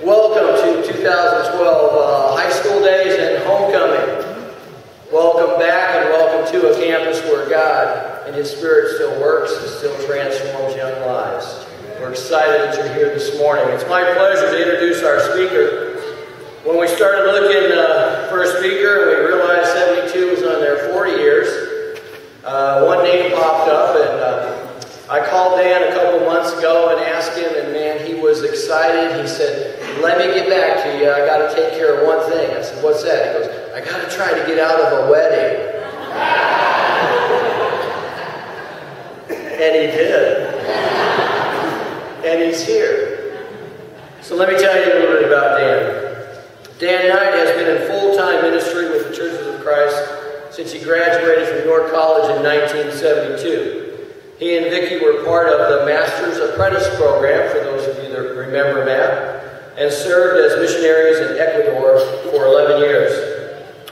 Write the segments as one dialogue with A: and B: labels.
A: Welcome to 2012 high school days and homecoming. Welcome back and welcome to a campus where God and His Spirit still works and still transforms young lives. We're excited that you're here this morning. It's my pleasure to introduce our speaker. When we started looking for a speaker, we realized 72 was on their 40 years. One name popped up, and I called Dan a couple months ago and asked him, and man, he was excited. He said, "Let me get back to you. I got to take care of one thing." I said, "What's that?" He goes, "I got to try to get out of a wedding." And he did. And he's here. So let me tell you a little bit about Dan. Dan Knight has been in full-time ministry with the Churches of Christ since he graduated from York College in 1972. He and Vicki were part of the Master's Apprentice program, for those of you that remember that, and served as missionaries in Ecuador for 11 years.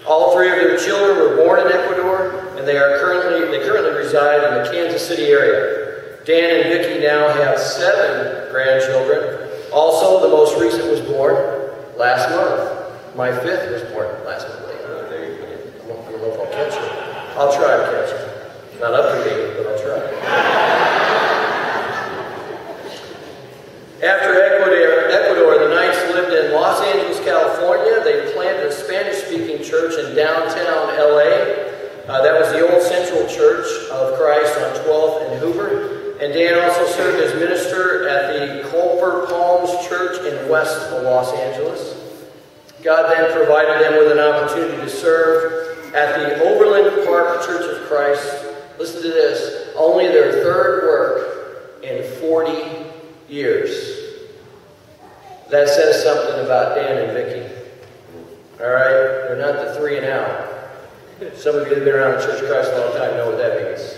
A: All three of their children were born in Ecuador, and they currently reside in the Kansas City area. Dan and Vicki now have 7 grandchildren. Also, the most recent was born last month. My 5th was born last month. There you go. I don't know if I'll catch it. I'll try to catch it. Not up to me, but I'll try. After Ecuador, the Knights lived in Los Angeles, California. They planted a Spanish-speaking church in downtown LA. That was the old Central Church of Christ on 12th and Hoover. And Dan also served as minister at the Culper Palms Church in west of Los Angeles. God then provided them with an opportunity to serve at the Overland Park Church of Christ. Listen to this. Only their 3rd work in 40 years. That says something about Dan and Vicki. All right? They're not the 3 and out. Some of you that have been around the Church of Christ a long time know what that means.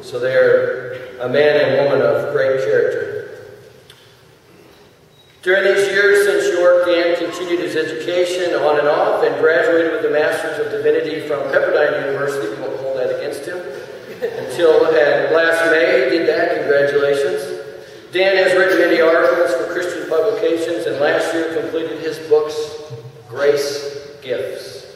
A: So they're a man and woman of great character. During these years since York, Dan continued his education on and off and graduated with the Masters of Divinity from Pepperdine University. We won't hold that against him. Until last May, he did that. Congratulations. Dan has written many articles for Christian publications, and last year completed his books, Grace Gifts.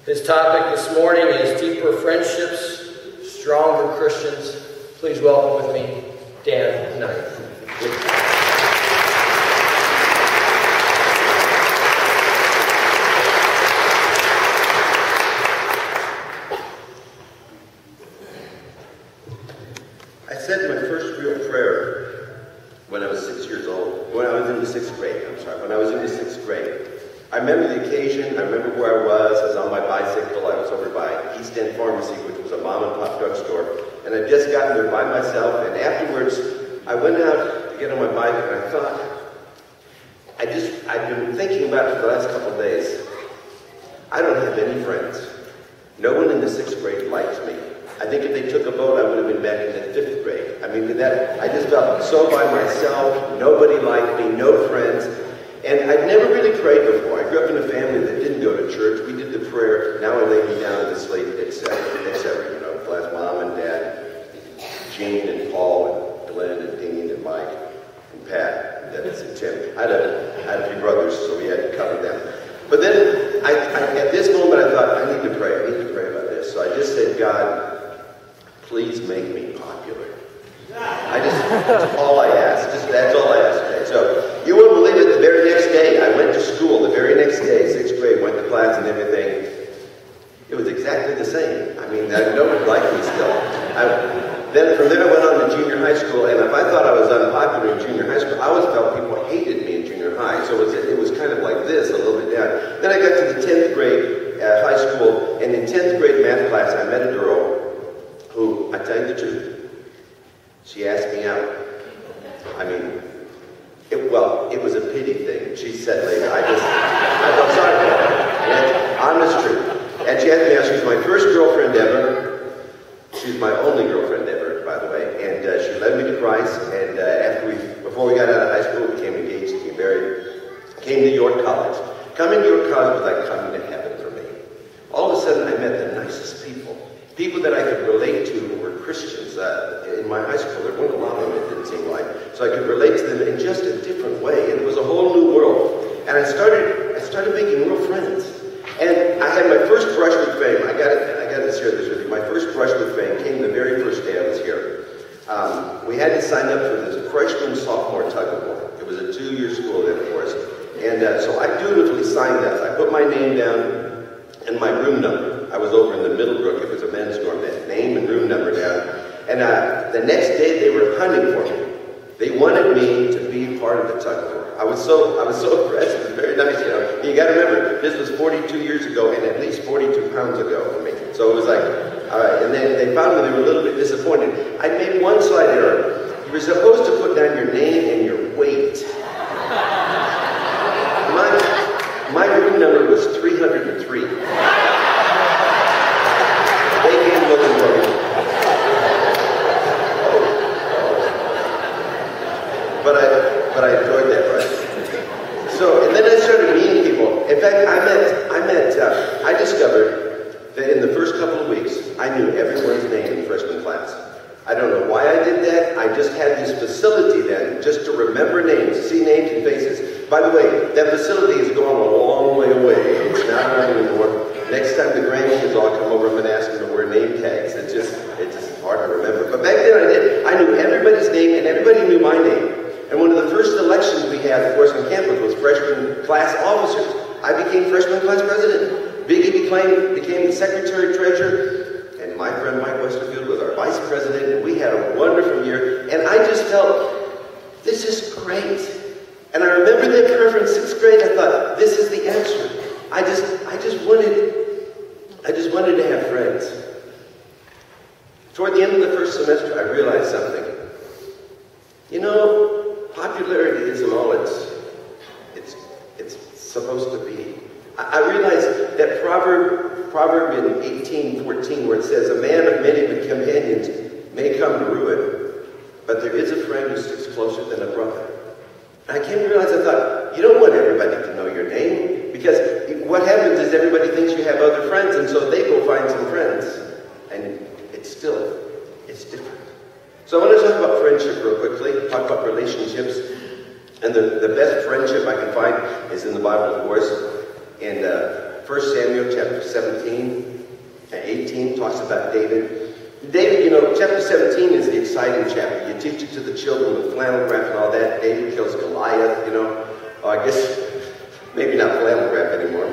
A: His topic this morning is Deeper Friendships, Stronger Christians. Please welcome with me, Dan Knight.
B: I said my first real prayer when I was 6 years old. When I was in the 6th grade, when I was in the 6th grade. I remember the occasion. I remember where I was. I was on my bicycle. I was over by East End Pharmacy, which was a mom-and-pop drugstore. And I'd just gotten there by myself. And afterwards, I went out to get on my bike, and I thought, I'd been thinking about it for the last couple of days. I don't have any friends. No one in the 6th grade likes me. I think if they took a vote, I would have been back in the 5th grade. I mean, I just felt so by myself. Nobody liked me, no friends. And I'd never really prayed before. I grew up in a family that didn't go to church. We did the prayer, "Now I lay me down to sleep," etc., etc. You know, bless Mom and Dad, Jean and Paul and Glenn and Dean and Mike and Pat and Dennis and Tim. I had a few brothers, so we had to cover them. But then, at this moment, I thought, I need to pray. I need to pray about this. So I just said, "God, please make me popular." That's all I asked. That's all I asked today. So, you wouldn't believe it, the very next day, I went to school, the very next day, 6th grade, went to class and everything. It was exactly the same. I mean, nobody liked me still. Then from there I went on to junior high school, and if I thought I was unpopular in junior high school, I always felt people hated me in junior high. So it was kind of like this, a little bit down. Then I got to the 10th grade at high school, and in 10th grade math class, I met a girl who, I tell you the truth, she asked me out. I mean, it was a pity thing. She said later, I'm sorry for that. Honest truth. And she asked me out. She's my first girlfriend ever. She's my only girlfriend ever, by the way. And she led me to Christ. And before we got out of high school, we became engaged, became married. Came to York College. Coming to York College was like coming to heaven for me. All of a sudden, I met the nicest people. People that I could relate to who were Christians. In my high school, there weren't a lot of them, it didn't seem like. So I could relate to them in just a different way. And it was a whole making real friends. And I had my first brush with fame. I got to share this with you. My first brush with fame came the very first day I was here. We had to sign up for this freshman-sophomore tug-of-war. It was a 2-year school then, of course. And so I dutifully signed up. I put my name down and my room number. I was over in the Middlebrook. It was a men's dorm. That name and room number down. And the next day they were hunting for me. They wanted me to be part of the tug-of-war. I was so impressed. It was very nice, you know. You got to remember, this was 42 years ago and at least 42 pounds ago for me. So it was like, all right. And then they found me. They were a little bit disappointed. I made one slight error. You were supposed to put down your name and your weight. My room number was 303. They came looking for me. But I enjoyed that, right? So, and then I started meeting people. In fact, I discovered that in the first couple of weeks, I knew everyone's name in the freshman class. I don't know why I did that. I just had this facility then, just to remember names, see names and faces. By the way, that facility has gone a long way away. It's not around anymore. Next time the grandkids all come over, I'm going to ask them to wear name tags. It's just hard to remember. But back then I did. I knew everybody's name, and everybody knew my name. And one of the first elections we had, of course, on campus was freshman class officers. I became freshman class president. Biggie became the secretary-treasurer. And my friend Mike Westerfield was our vice president. And we had a wonderful year. And I just felt, this is great. And I remember that prayer from 6th grade. I thought, this is the answer. I just wanted to have friends. Toward the end of the first semester, I realized something. You know, popularity isn't all it's supposed to be. I realized that proverb in 18:14, where it says, "A man of many companions may come to ruin, but there is a friend who sticks closer than a brother." And I came to realize, I thought, you don't want everybody to know your name, because what happens is everybody thinks you have other friends, and so they go find some friends, and it's different. So I want to talk about friendship real quickly, talk about relationships. And the best friendship I can find is in the Bible, of course. In 1 Samuel chapter 17 and 18 talks about David. David, you know, chapter 17 is the exciting chapter. You teach it to the children with flannel graph and all that. David kills Goliath, you know. Oh, I guess maybe not flannel graph anymore.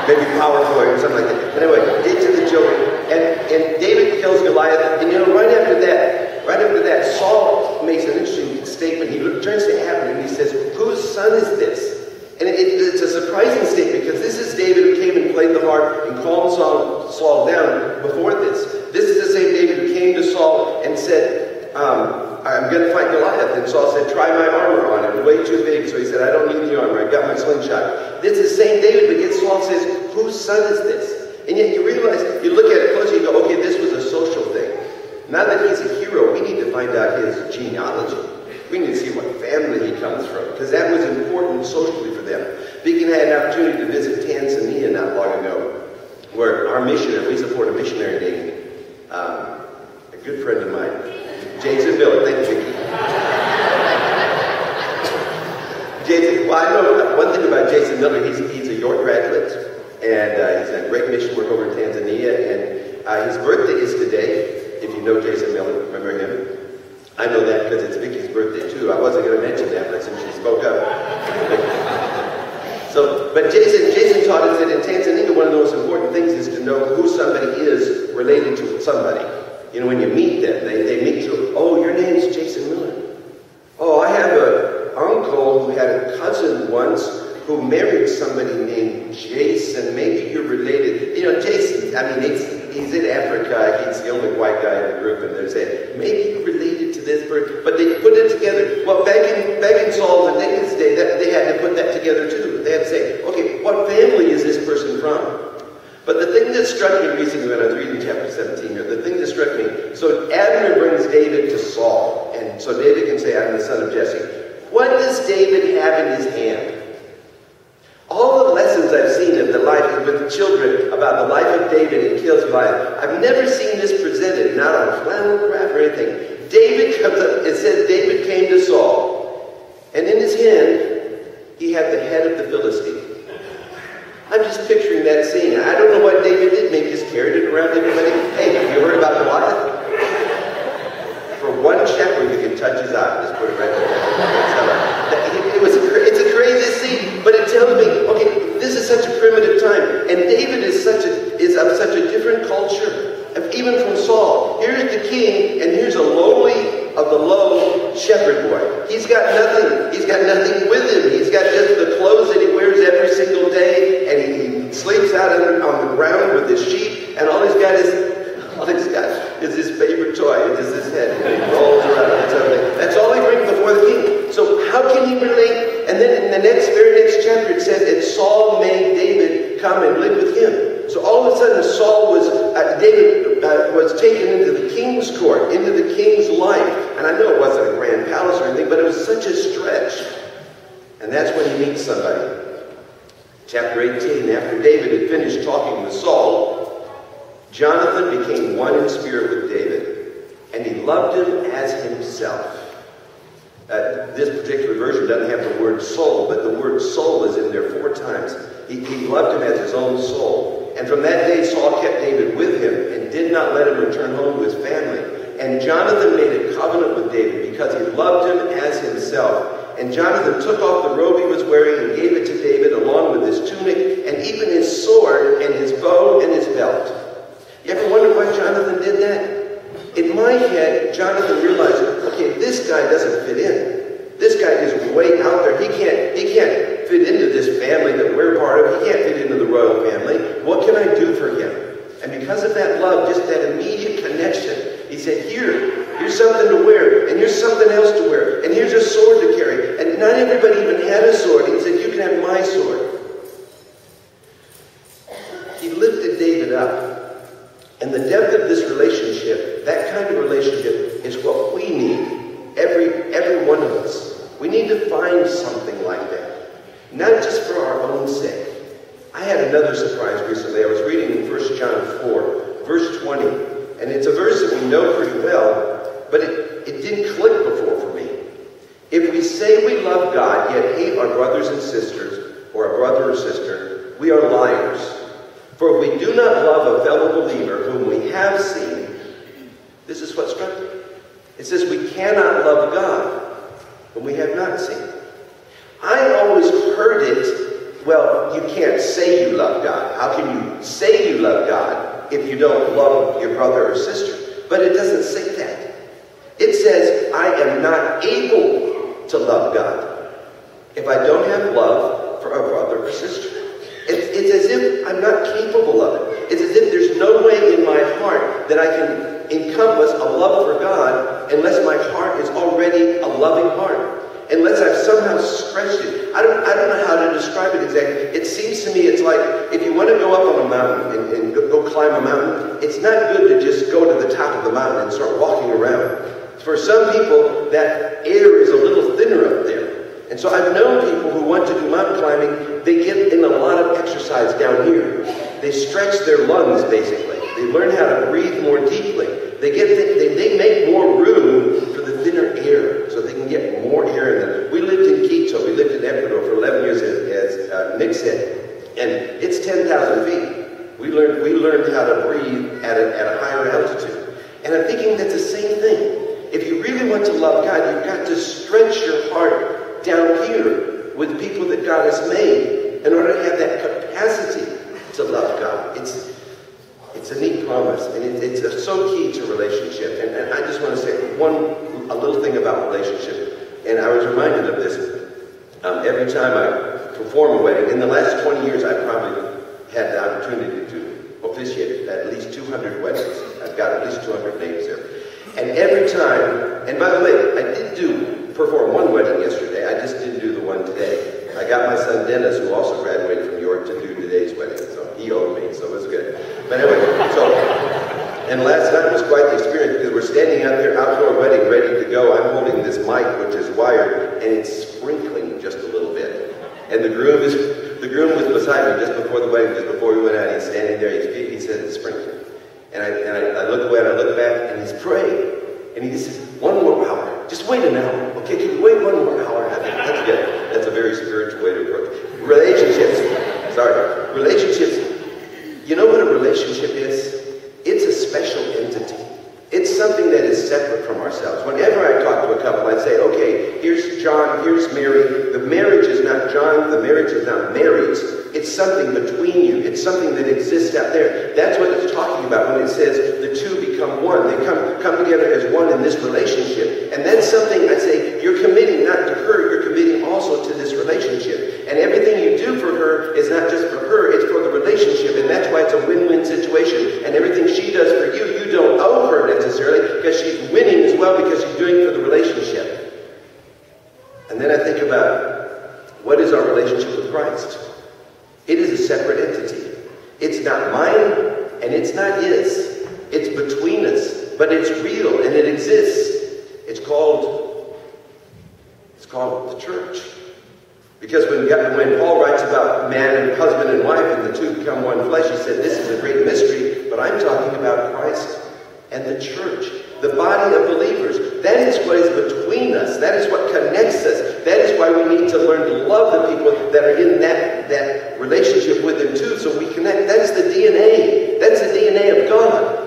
B: Maybe PowerPoint or something like that. But anyway, teach it to the children. And David kills Goliath. And you know, right after that, Saul makes an interesting statement. He turns to Abner and he says, "Whose son is this?" And it's a surprising statement, because this is David who came and played the harp and calmed Saul down before this. This is the same David who came to Saul and said, "I'm going to fight Goliath." And Saul said, "Try my armor on. It was way too big." So he said, "I don't need the armor. I got my slingshot." This is the same David, but yet Saul says, "Whose son is this?" And yet you realize, you look at it closely, you go, okay, this was a social thing. Now that he's a hero, we need to find out his genealogy. We need to see what family he comes from, because that was important socially for them. Beacon had an opportunity to visit Tanzania not long ago, where our missionary, we support a missionary named, a good friend of mine, Jason Miller. Thank you, Vicki. Jason, well, I know one thing about Jason Miller. He's a York graduate, and he's a great mission work over in Tanzania, and his birthday is today. If you know Jason Miller, remember him? I know that because it's Vicky's birthday too. I wasn't going to mention that, but since she spoke up. But Jason taught us that in Tanzania, one of the most important things is to know who somebody is related to somebody. You know, when you meet them, they meet you. "Oh, your name's Jason Miller. Oh, I have an uncle who had a cousin once who married somebody named Jason. Maybe you're related." You know, Jason, I mean, he's in Africa. He's the only white guy in the group, and they're saying, maybe you're related to this person. But they put it together. Well, back in Saul's and David's day, they had to put that together too. They had to say, okay, what family is this person from? But the thing that struck me recently when I was reading chapter 17 here, the thing that struck me, so Abner brings David to Saul, and so David can say, "I'm the son of Jesse." What does David have in his hand? All the lessons I've seen of the life with children about the life of David and kills Goliath, I've never seen this presented, not on flannel graph or anything. David comes up, it says David came to Saul, and in his hand, he had the head of the Philistines. King Saul. Here's the king, and here's a lowly of the low shepherd boy. He's got nothing. He's got nothing with him. He's got just the clothes that he wears every single day, and he sleeps out on the ground with his sheep, and all he's got is his favorite toy. It is his head. And he rolls around. That's all he brings before the king. So how can he relate? And then in the very next chapter it says, and Saul made David come and live with him. So all of a sudden David was taken into the king's court, into the king's life. And I know it wasn't a grand palace or anything, but it was such a stretch. And that's when he meets somebody. Chapter 18, after David had finished talking with Saul, Jonathan became one in spirit with David, and he loved him as himself. This particular version doesn't have the word soul, but the word soul is in there 4 times. He loved him as his own soul. And from that day, Saul kept David with him and did not let him return home to his family. And Jonathan made a covenant with David because he loved him as himself. And Jonathan took off the robe he was wearing and gave it to David along with his tunic and even his sword and his bow and his belt. You ever wonder why Jonathan did that? In my head, Jonathan realized, okay, this guy doesn't fit in. This guy is way out there. He can't fit into this family that we're part of. He can't fit into the royal family. What can I do for him? And because of that love, just that immediate connection, he said, here's something to wear, and here's something else to wear, and here's a sword to carry. And not everybody even had a sword. He said, you can have my sword. He lifted David up. And the depth of this relationship, that kind of relationship, is what we need, every one of us. We need to find something like that, not just for our own sake. I had another surprise recently. I was reading in 1 John 4, verse 20, and it's a verse that we know pretty well, but it didn't click before for me. If we say we love God, yet hate our brothers and sisters, or a brother or sister, we are liars. For if we do not love a fellow believer whom we have seen, this is what struck me. It says we cannot love God whom we have not seen. I always heard it, well, you can't say you love God. How can you say you love God if you don't love your brother or sister? But it doesn't say that. It says I am not able to love God if I don't have love for a brother or sister. It's as if I'm not capable of it. It's as if there's no way in my heart that I can encompass a love for God unless my heart is already a loving heart. Unless I've somehow stretched it. I don't know how to describe it exactly. It seems to me it's like if you want to go up on a mountain and go climb a mountain, it's not good to just go to the top of the mountain and start walking around. For some people, that air is a little thinner up there. And so I've known people who want to do mountain climbing, they get in a lot of exercise down here. They stretch their lungs, basically. They learn how to breathe more deeply. They make more room for the thinner air, so they can get more air in them. We lived in Quito. We lived in Ecuador for 11 years, as Nick said. And it's 10,000 feet. We learned how to breathe at a higher altitude. And I'm thinking that's the same thing. If you really want to love God, you've got to stretch your heart down here with people that God has made in order to have that capacity to love God. It's a neat promise, and it's so key to relationship. And I just want to say a little thing about relationship. And I was reminded of this every time I perform a wedding. In the last 20 years, I've probably had the opportunity to officiate at least 200 weddings. I've got at least 200 names there. And every time, and by the way, I did perform one wedding yesterday. I just didn't do the one today. I got my son Dennis, who also graduated from York, to do today's wedding. So he owed me, so it was good. But anyway, and last night was quite the experience because we're standing out there, outdoor wedding, ready to go. I'm holding this mic, which is wired, and it's sprinkling just a little bit. And the groom was beside me just before the wedding, just before we went out. He's standing there. He said it's sprinkling. And I look away and I look back, and he's praying. And he says, one more hour. Just wait an hour. Okay, can you wait one more hour? I think that's good. That's a very spiritual way to approach it. Relationships. You know what a relationship is? It's a special entity. It's something that is separate from ourselves. Whenever I talk to a couple, I say, okay, here's John, here's Mary. The marriage is not John. The marriage is not Mary's. It's something between you. It's something that exists out there. That's what it's talking about when it says the two become one. They come together as one in this relationship. And that's something I say, you're committing not to her, you're committing also to this relationship. And everything you do for her is not just for her, it's for the relationship. And that's why it's a win-win situation. And everything she does for you, you don't owe her necessarily, because she's winning as well because she's doing it for the relationship. And then I think about, what is our relationship with Christ? It is a separate entity. It's not mine, and it's not his. It's between us, but it's real and it exists. It's called the church. Because when Paul writes about man and husband and wife and the two become one flesh, he said this is a great mystery, but I'm talking about Christ and the church, the body of believers. That is what is between us. That is what connects us. That is why we need to learn to love the people that are in that relationship with them too, so we connect. That's the DNA. That's the DNA of God.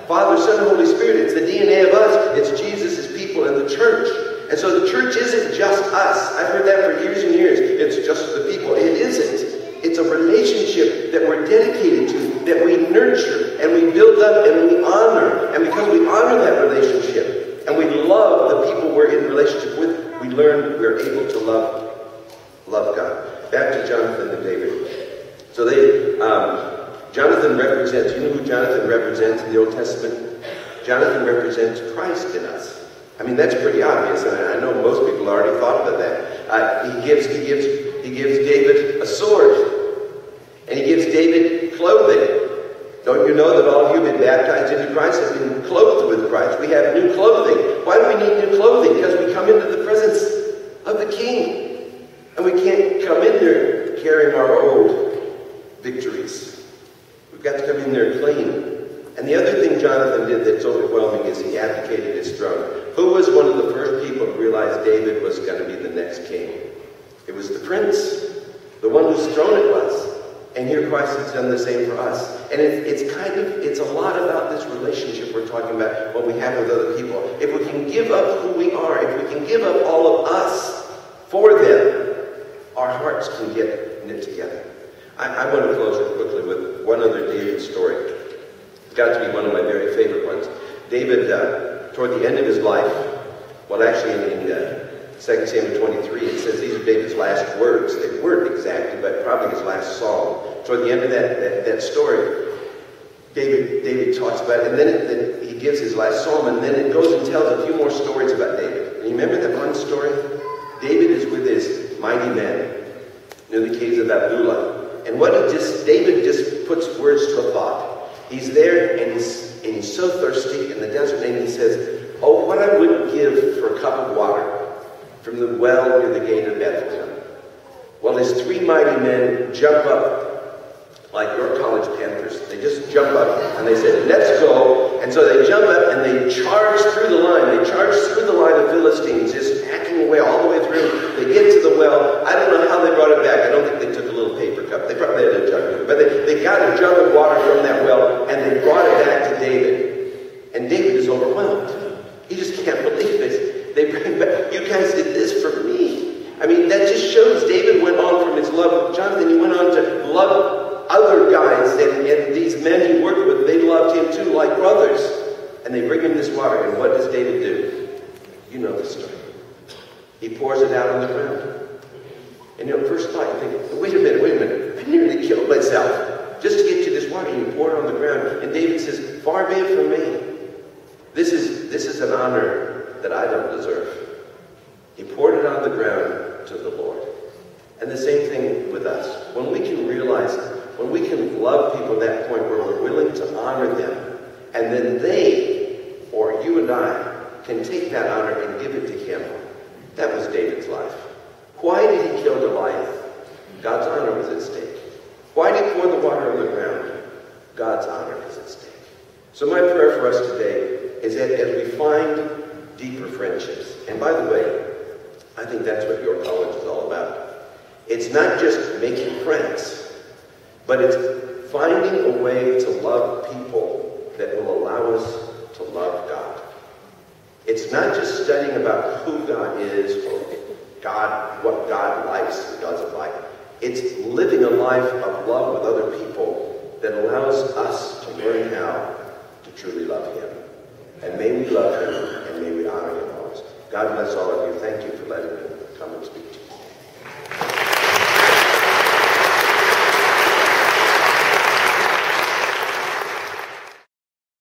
B: Father, Son, and Holy Spirit. It's the DNA of us. It's Jesus' people and the church. And so the church isn't just us. I've heard that for years and years. It's just the people. It isn't. It's a relationship that we're dedicated to, that we nurture, and we build up, and we honor. And because we honor that relationship, and we love the people we're in relationship with, we learn we're able to love God. Back to Jonathan and David. So Jonathan represents, you know who Jonathan represents in the Old Testament? Jonathan represents Christ in us. I mean, that's pretty obvious, and I know most people already thought about that. He gives David a sword, and he gives David clothing. Don't you know that all of you who have been baptized into Christ have been clothed with Christ? We have new clothing. Why do we need new clothing? Because we come into the presence of the King, and we can't come in there carrying our old victories. We've got to come in there clean. And the other thing Jonathan did that's overwhelming is he abdicated his throne. Who was one of the first people to realize David was going to be the next king? It was the prince, the one whose throne it was. And here Christ has done the same for us. And it's a lot about this relationship we're talking about, what we have with other people. If we can give up who we are, if we can give up all of us for them, our hearts can get knit together. I want to close it quickly with one other David story. It's got to be one of my very favorite ones. David, toward the end of his life, well, actually in 2 Samuel 23, it says these are David's last words. They weren't exactly, but probably his last song. Toward the end of that story, David talks about it, and then he gives his last psalm, and then it goes and tells a few more stories about David. And you remember that one story? David is with his mighty men in the caves of Adullam. And David just puts words to a thought. He's there, and he's so thirsty in the desert, and he says, oh, what I wouldn't give for a cup of water from the well near the gate of Bethlehem. Well, his three mighty men jump up like your college Panthers. They just jump up, and they said, let's go. And so they jump up, and they charge through the line. They charge through the line of Philistines, just hacking away all the way through. They get to the well. I don't know how they brought it back. I don't think they took a little paper cup. They probably had a jug. But they got a jug of water from that well, and they brought it back to David. And David is overwhelmed. He just can't believe it. They bring back, you guys did this for me. I mean, that just shows David went on from his love of Jonathan. He went on to love other guys, and these men he worked with, they loved him too, like brothers. And they bring him this water, and what does David do? You know the story. He pours it out on the ground. And first thought, you think, wait a minute, I nearly killed myself just to get you this water, and you pour it on the ground. And David says, far be it from me. This is an honor that I don't deserve. He poured it on the ground to the Lord. And the same thing with us. When we can realize, when we can love people at that point where we're willing to honor them, and then they, or you and I, can take that honor and give it to him. That was David's life. Why did he kill Goliath? God's honor was at stake. Why did he pour the water on the ground? God's honor is at stake. So my prayer for us today is that as we find deeper friendships, and by the way, I think that's what your college is all about. It's not just making friends, but it's finding a way to love people that will allow us to love God. It's not just studying about who God is or what God likes and doesn't like. It's living a life of love with other people that allows us to learn how to truly love him. And may we love him, and may we honor him always. God bless all of you. Thank you for letting me come and speak to you.